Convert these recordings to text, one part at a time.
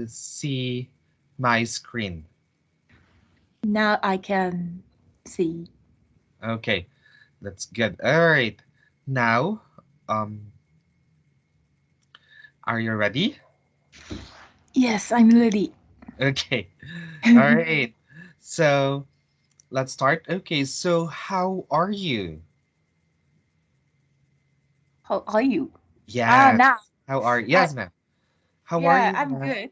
you see my screen? Now I can see. Okay, that's good. All right. Now, um, are you ready? Yes, I'm ready. Okay. All right. So let's start. Okay, so how are you? How are you? Yes. Now How are I yes, ma'am. How are yeah, you, I'm ma'am? good.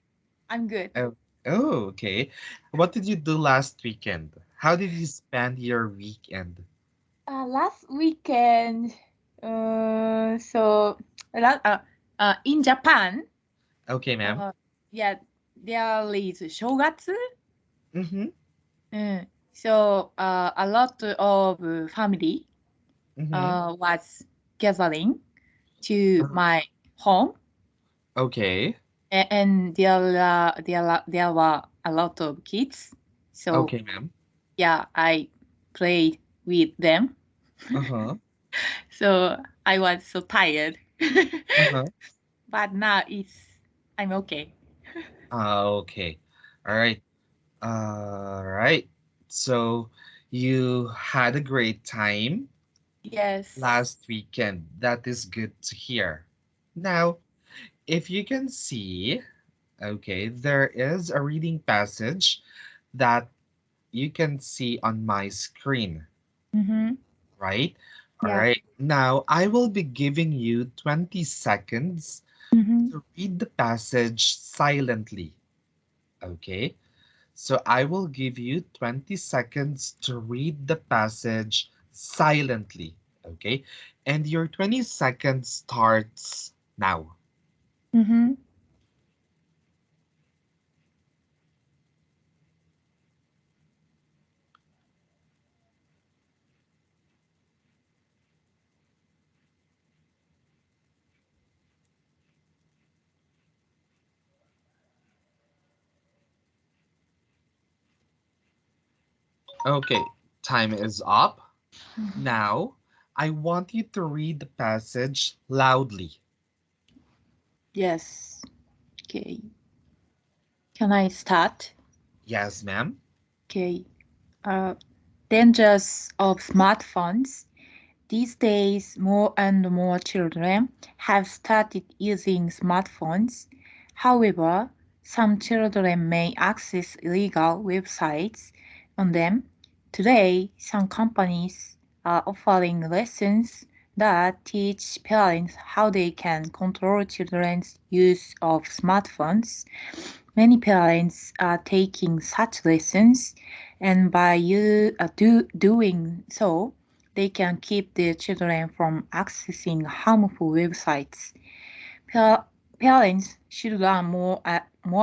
I'm good. Oh, oh, okay. What did you do last weekend? How did you spend your weekend? Last weekend, so in Japan, Okay, ma'am. uh, yeah, there is 正月. Mm-hmm. So a lot of family Mm-hmm. was gathering to my home, Okay. and there were a lot of kids. So Okay, ma'am. yeah, I played with them. Uh-huh. So I was so tired, Uh-huh. but now I'm okay. Okay. All right. All right. So you had a great time Yes. last weekend. That is good to hear. Now, if you can see, okay, there is a reading passage that you can see on my screen, Mm-hmm. right? All Yeah. right. Now, I will be giving you 20 seconds Mm-hmm. to read the passage silently, okay? So I will give you 20 seconds to read the passage silently, okay? And your 20 seconds starts now. Mm-hmm. Okay, time is up. Mm-hmm. Now, I want you to read the passage loudly. Yes. Okay. Can I start? Yes, ma'am. Okay. Uh, Dangers of smartphones. These days, more and more children have started using smartphones. However, some children may access illegal websites on them. Today, some companies are offering lessons that teach parents how they can control children's use of smartphones. Many parents are taking such lessons, and by doing so, they can keep their children from accessing harmful websites. Pa- Parents should learn more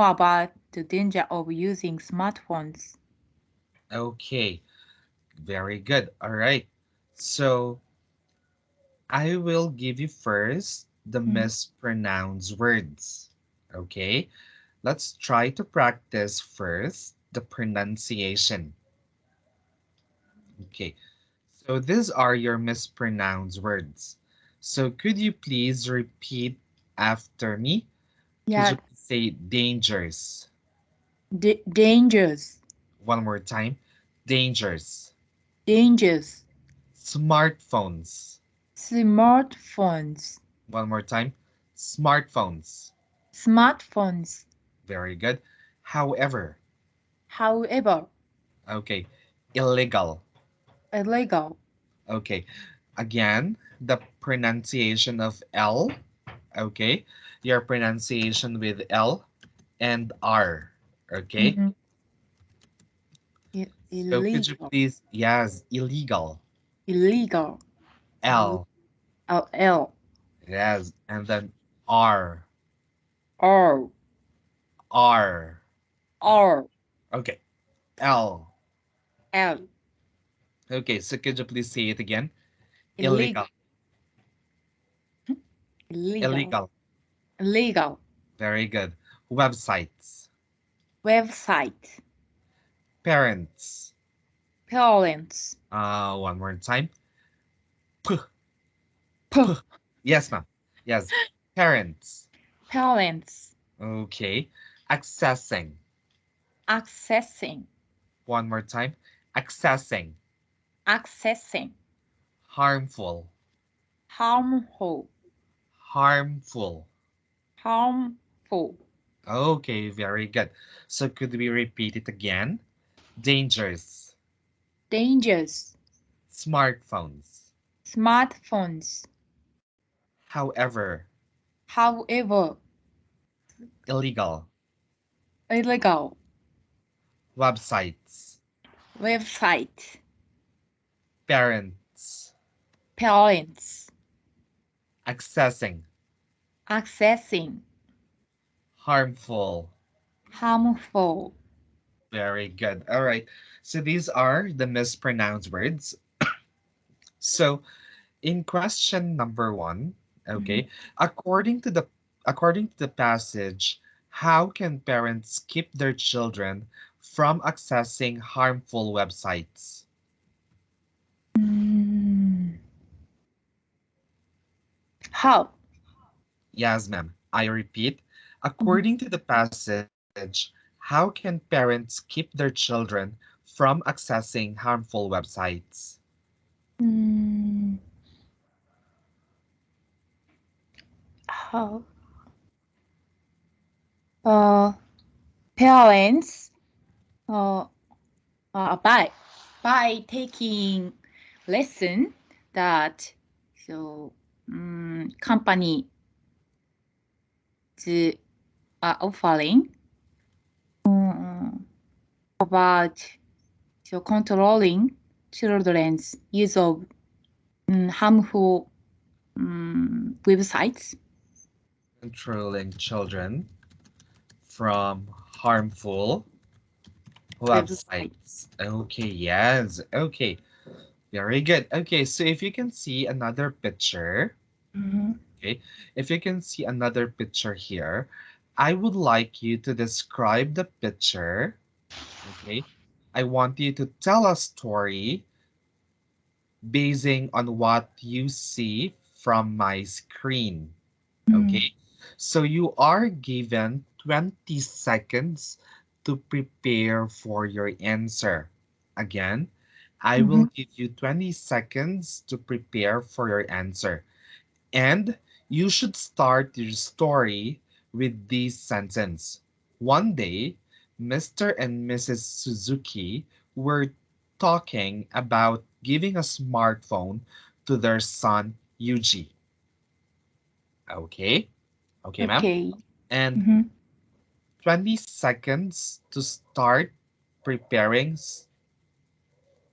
about the danger of using smartphones. Okay, very good. All right. So I will give you first the Mhm. mispronounced words. Okay, let's try to practice first the pronunciation. Okay, so these are your mispronounced words. So could you please repeat after me? Could Yeah, you please say dangers? dangers, One more time. Dangers. dangers, Smartphones. smartphones, One more time. Smartphones. smartphones. Very good. However, However, okay. Illegal. illegal. Okay. Again, the pronunciation of L. Okay. Your pronunciation with L and R. Okay. Mhm. So could you Illegal, please, yes, illegal. illegal. L. L, Yes. And then R. R, R. R, Okay. L. L. Okay. So could you please say it again? Illegal, Illegal. illegal, Illegal. illegal. Very good. Websites. Website, Parents. parents, One more time. P. p, P. Yes, ma'am. Yes. Parents. parents, Okay. Accessing. accessing, One more time. Accessing. accessing, Harmful. harmful, Harmful. harmful, Okay, very good. So could we repeat it again? Dangers. dangerous, Smartphones. smartphones, However. however, Illegal. illegal, Websites. website, Parents. parents, Accessing. accessing, Harmful. harmful. Very good. All right. So these are the mispronounced words. So in question number one, Mhm. okay, according to the passage, how can parents keep their children from accessing harmful websites? Mm, how? Yes, ma'am. I repeat, Mhm. according to the passage, how can parents keep their children from accessing harmful websites? Mm, how? Uh, parents, uh, by taking lesson that so company is offering mm, about so controlling children's use of harmful websites. Controlling children from harmful Website. websites. Okay, yes. Okay, very good. Okay, so if you can see another picture, Mhm. okay, if you can see another picture here, I would like you to describe the picture, okay? I want you to tell a story basing on what you see from my screen. Mm. Okay, so you are given 20 seconds to prepare for your answer. Again, I will Mhm. give you 20 seconds to prepare for your answer. And you should start your story with this sentence. One day, Mr. and Mrs. Suzuki were talking about giving a smartphone to their son Yuji. Okay? Okay, ma'am? Okay. And Mhm. 20 seconds to start preparing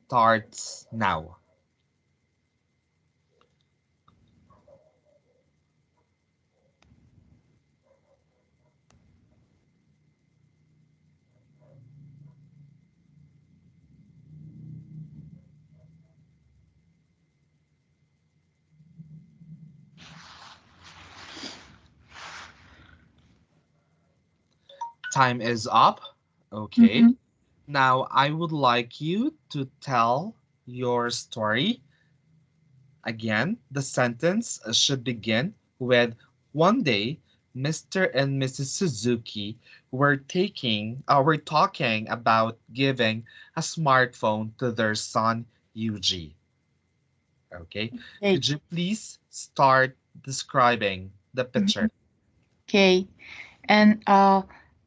starts now. Time is up. Okay. Mhm. Now I would like you to tell your story. Again, the sentence should begin with one day Mr. and Mrs. Suzuki were talking about giving a smartphone to their son Yuji. Okay. Okay. Could you please start describing the Mhm. picture? Okay. And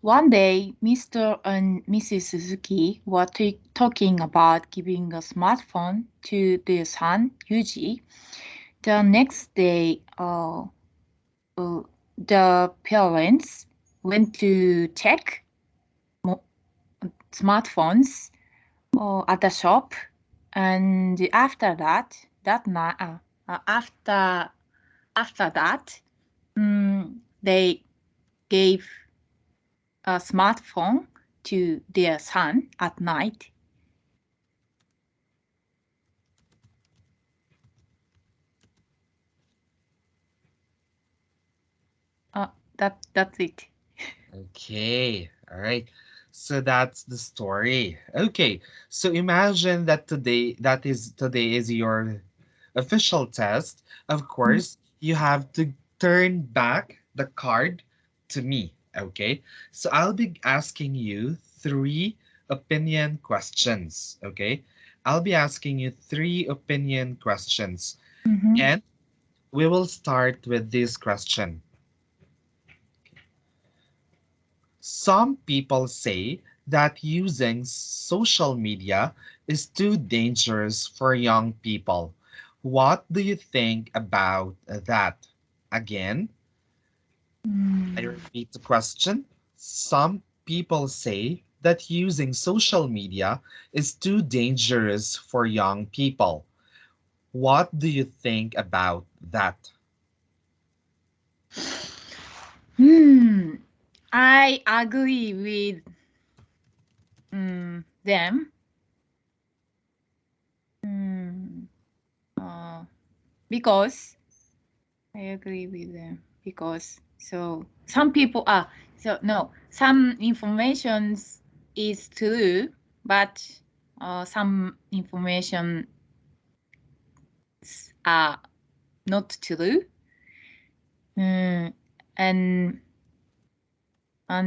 one day, Mr. and Mrs. Suzuki were talking about giving a smartphone to their son, Yuji. The next day, uh, the parents went to check mo- smartphones at the shop, and that night, after that, they gave a smartphone to their son at night. Uh, that's it. Okay, all right. So that's the story. Okay, so imagine that today is your official test. Of Mm. course, you have to turn back the card to me. Okay, so I'll be asking you three opinion questions. Okay, I'll be asking you three opinion questions, Mm-hmm. and we will start with this question. Some people say that using social media is too dangerous for young people. What do you think about that? Again, I Mm. repeat the question. Some people say that using social media is too dangerous for young people. What do you think about that? Hmm. I agree with them. Mm. Uh, because I agree with them because so some people are so no some informations is true, but some information are not true. Mm, and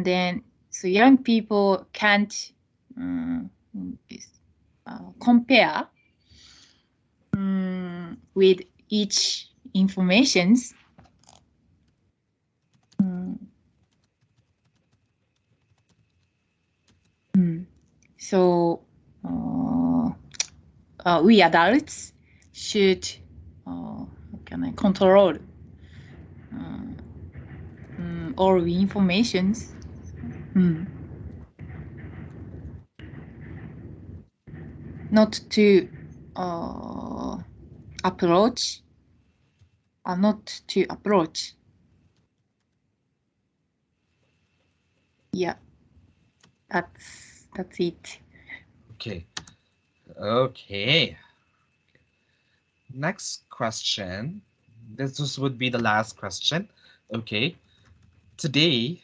then so young people can't um, compare with each informations. Mm, mm. So we adults should how can I control all informations. Mm. Not to uh, approach, not to approach. Yeah, that's it. Okay. Okay. Next question. Would be the last question. Okay. Today,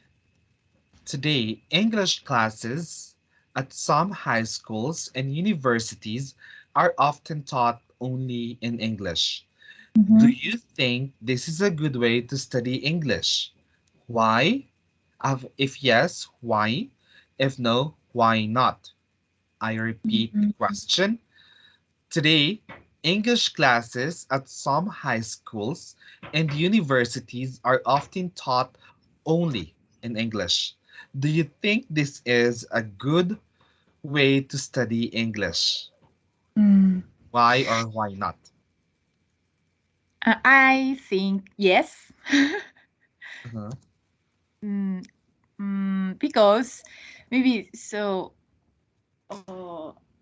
today, English classes at some high schools and universities are often taught only in English. Do Mm-hmm. you think this is a good way to study English? Why? If yes, why? If no, why not? I repeat the Mm-hmm. question. Today, English classes at some high schools and universities are often taught only in English. Do you think this is a good way to study English? Mm. Why or why not? I think yes. Uh-huh. mm, because maybe so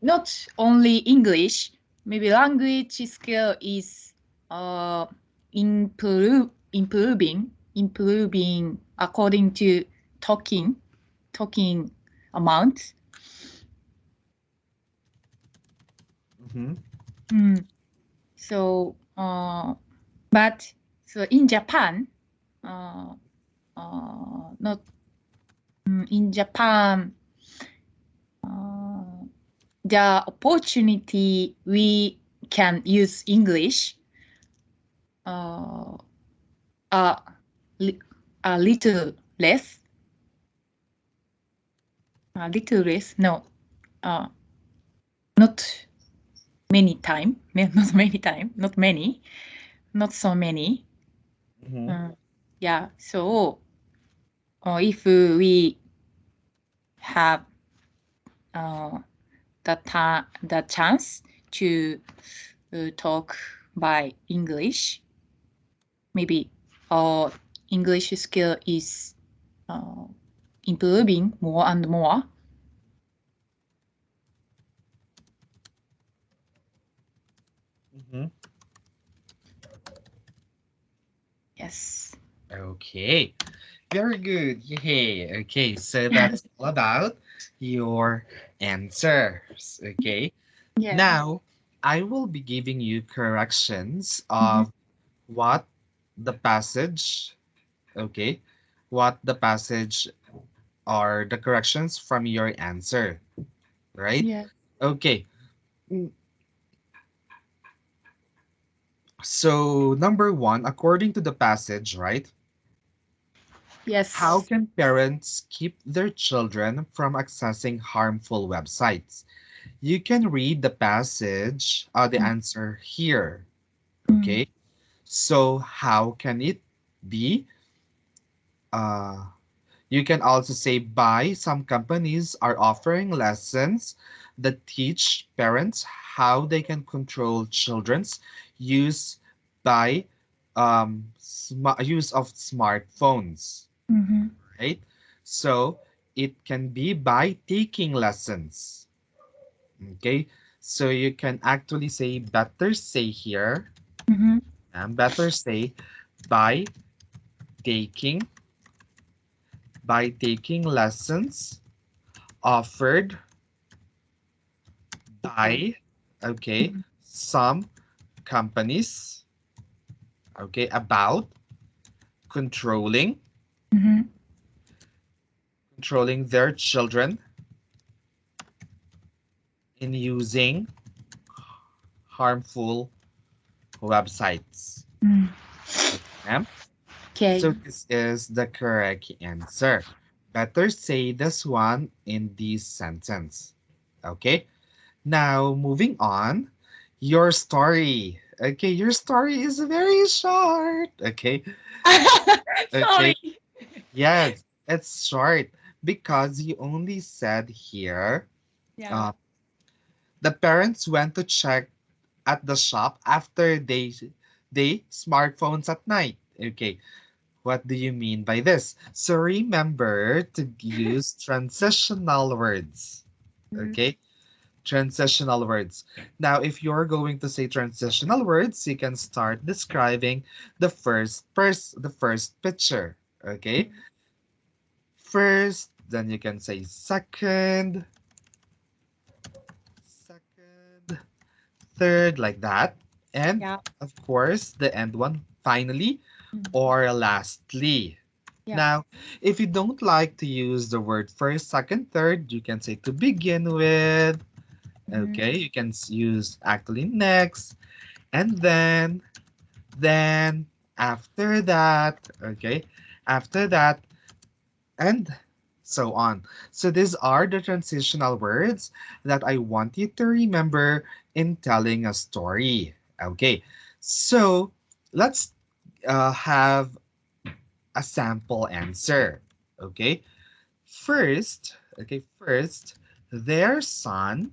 not only English, maybe language skill is uh, improving according to talking amount. Mm-hmm. Mm. So, but so in Japan, uh, not in Japan, uh, the opportunity we can use English uh, a, li- a little less, a little less. No, uh, not many time, not many time, not many, not so many. Mm-hmm. Yeah. So if we have uh, the chance to talk by English, maybe English skill is uh, improving more and more. Mm-hmm. Yes. Okay. Very good. Yay. Okay, so that's all about your answers. Okay. Yeah. Now, I will be giving you corrections Mhm. of what the passage, okay, what the passage are the corrections from your answer, right? Yeah. Okay. Mm, So, number one, according to the passage, right? How Yes. can parents keep their children from accessing harmful websites? You can read the passage, the answer here. Mm, Okay. So how can it be? Uh, you can also say by some companies are offering lessons that teach parents how they can control children's use by use of smartphones, mhm, right? So it can be by taking lessons. Okay, so you can actually say better say here mhm, and better say by taking lessons offered by, okay, mhm, some companies, okay, about controlling mhm. their children in using harmful websites. Mm. Okay, ma'am. Okay. So this is the correct answer. Better say this one in this sentence. Okay. Now moving on, your story. Okay, your story is very short. Okay. Okay. Sorry. Yes, it's short because you only said here, Yeah. uh, the parents went to check at the shop after they smartphones at night. Okay, what do you mean by this? So remember to use transitional words. Mm, Okay, transitional words. Now, if you're going to say transitional words, you can start describing the first picture. Okay, mm. first, then you can say second, second, third, like that. And Yeah. of course, the end one, finally Mm. or lastly. Yeah. Now, if you don't like to use the word first, second, third, you can say to begin with. Mhm, Okay, you can use actually next, and then, after that, okay, after that, and so on. So these are the transitional words that I want you to remember in telling a story. Okay, so let's have a sample answer. Okay, first, their son,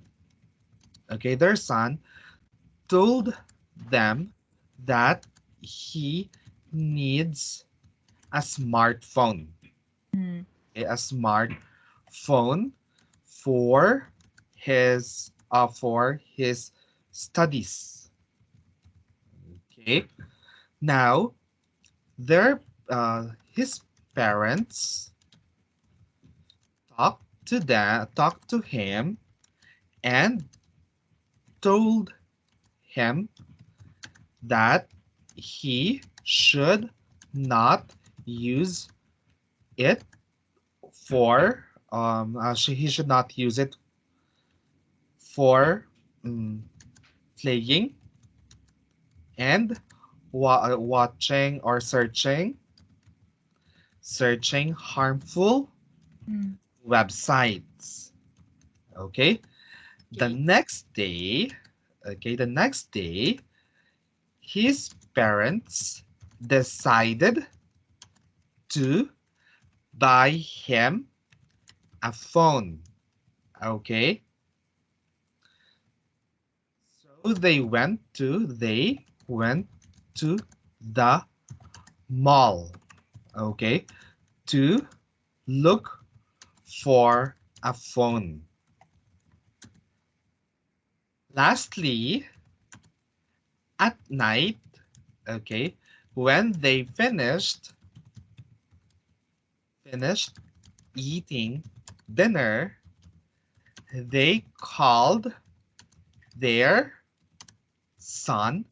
their son told them that he needs a smartphone. mm, Okay, a smartphone for his studies. Okay. Now, their his parents talked to him and told him that he should not use it he should not use it for mm, playing and watching or searching harmful mm. websites. Okay, the Okay. next day, his parents decided to buy him a phone. Okay, so they went to the mall. Okay, to look for a phone. Lastly, at night, okay, when they finished eating dinner, they called their son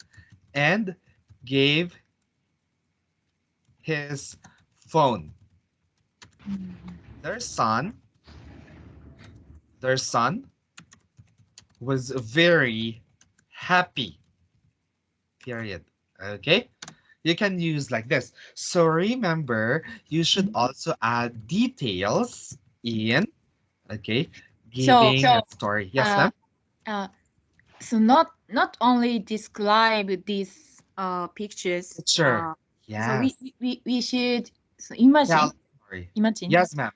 and gave his phone. Mm. Their son, their son was very happy. Period. Okay. You can use like this. So remember, you should also add details in, okay, So, giving a story. Yes, uh, ma'am? uh, so not only describe these pictures. Sure. So Yes. we should so Tell imagine. a story. Imagine. Yes, ma'am.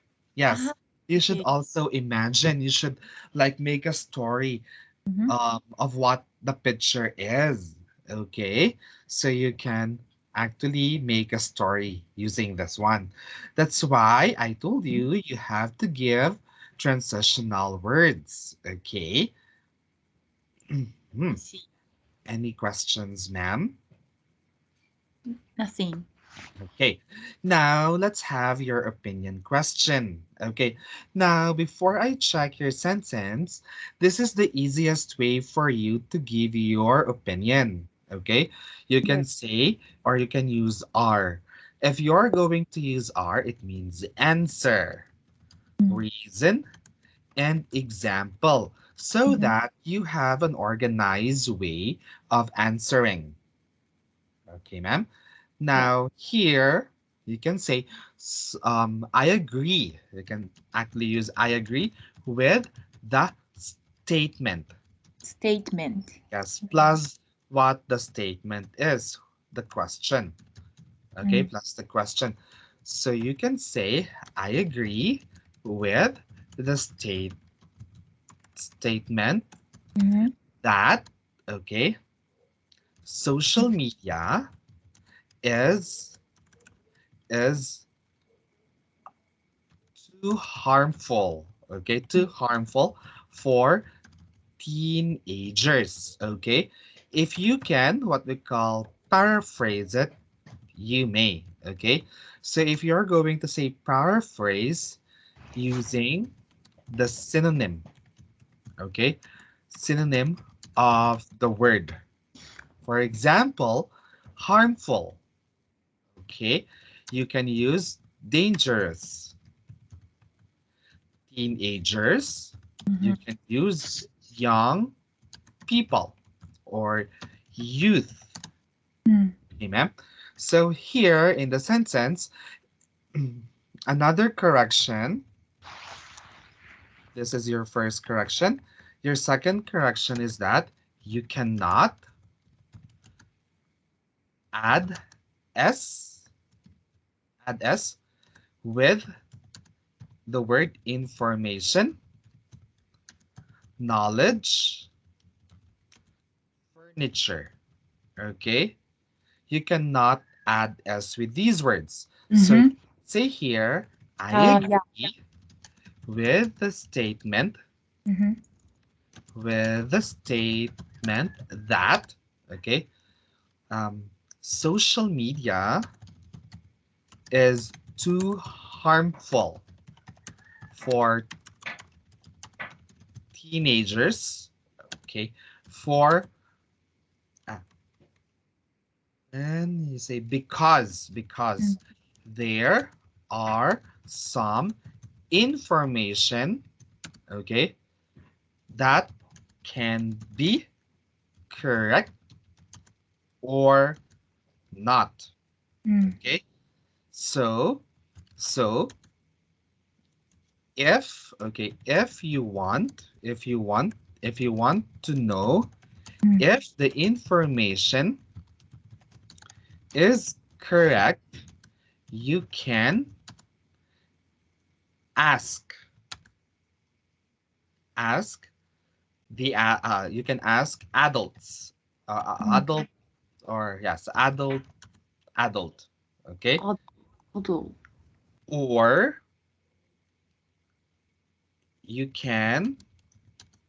Ah, Yes. You should okay. also imagine, you should like make a story Mm-hmm. of what the picture is. Okay. So you can actually make a story using this one. That's why I told you you have to give transitional words. Okay. I Hmm. see. Any questions, ma'am? Nothing. Okay, now let's have your opinion question. Okay, now before I check your sentence, this is the easiest way for you to give your opinion. Okay, you can Yes. say or you can use are. If you're going to use are, it means answer, reason, and example so Mm-hmm. that you have an organized way of answering. Okay, ma'am. Yeah. Now, here you can say, I agree. You can actually use I agree with the statement. Statement. Yes, plus what the statement is, the question. Okay, Mm-hmm. plus the question. So you can say, I agree with the statement Mm-hmm. that, okay, social media is is too harmful, okay, too harmful for teenagers, okay. If you can what we call paraphrase it, you may, okay. So if you're going to say paraphrase using the synonym, okay, synonym of the word, for example, harmful, okay, you can use dangerous. Teenagers, you Mm-hmm. can use young people or youth. Amen. So here in the sentence, another correction. This is your first correction. Your second correction is that you cannot add s, add s with the word information, knowledge, furniture. Okay? You cannot add s with these words. So Mm-hmm. say here, I Yeah. agree with the statement, Mm-hmm. that, okay, um, social media is too harmful for teenagers, okay, for, uh, and you say because there are some information, okay, that can be correct or not. Mm-hmm. Okay, so so if, okay, if you want to know if the information is correct, you can ask ask you can ask adults, adult, or yes, adult, okay, Although. or you can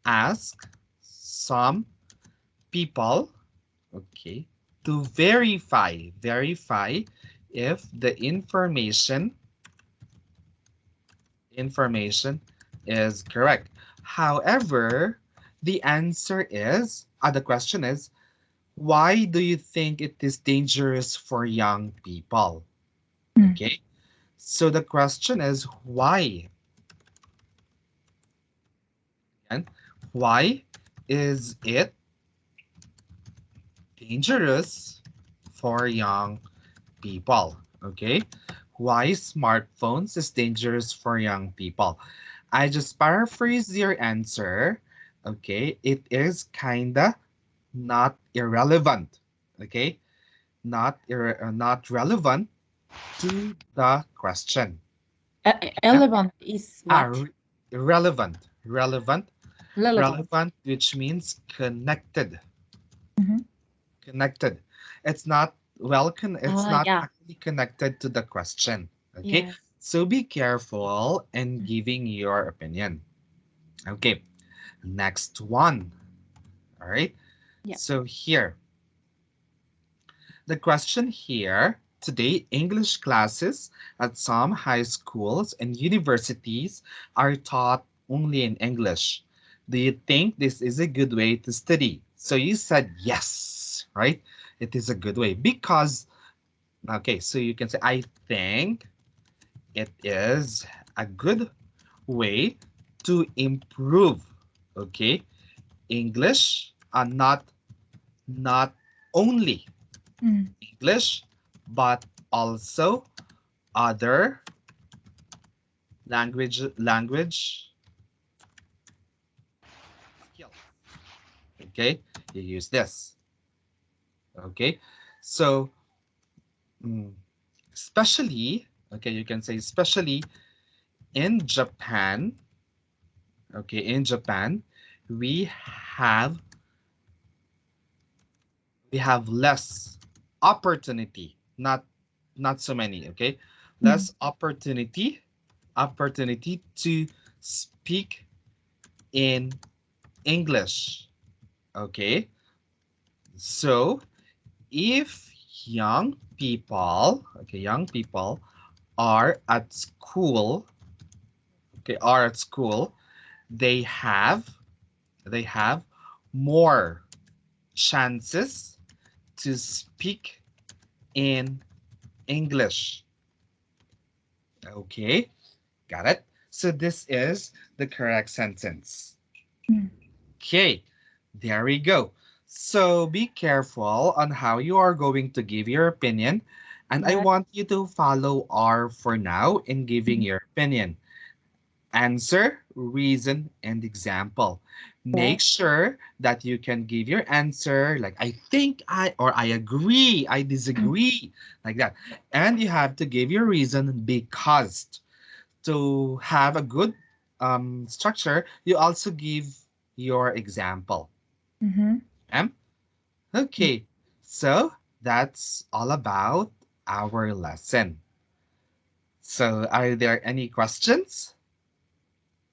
ask some people, okay, to verify if the information is correct. However, the question is, why do you think it is dangerous for young people? Mm. Okay, so the question is why? And why is it dangerous for young people. Okay, why smartphones is dangerous for young people? I just paraphrase your answer. Okay, it is kinda not irrelevant. Okay, not relevant to the question. Yeah? Relevant is Ah, what? relevant, relevant, Relevant. relevant, which means connected, Mhm. connected. It's not it's not Yeah. actually connected to the question. Okay, Yes. so be careful in giving your opinion. Okay, next one. All right. Yeah. So here, the question here today, English classes at some high schools and universities are taught only in English. Do you think this is a good way to study? So you said yes, right? It is a good way because, okay, so you can say, I think it is a good way to improve, okay, English, not only Mm. English, but also other language skills. Okay, you use this. Okay, so mm, especially, okay, you can say especially in Japan. Okay, in Japan, we have we have less opportunity, not so many. Okay, Mm. less opportunity to speak in English. Okay, so if young people are at school, okay, are at school, they have they have more chances to speak in English. Okay, got it? So this is the correct sentence. Mm. Okay, there we go. So be careful on how you are going to give your opinion. And I Yeah. want you to follow R for now in giving Mm. your opinion. Answer, reason, and example. Make Yes. sure that you can give your answer like I think or I agree, I Mm. disagree, like that. And you have to give your reason because to have a good structure, you also give your example. Mm-hmm. Um, Yeah. okay, so that's all about our lesson. So, are there any questions?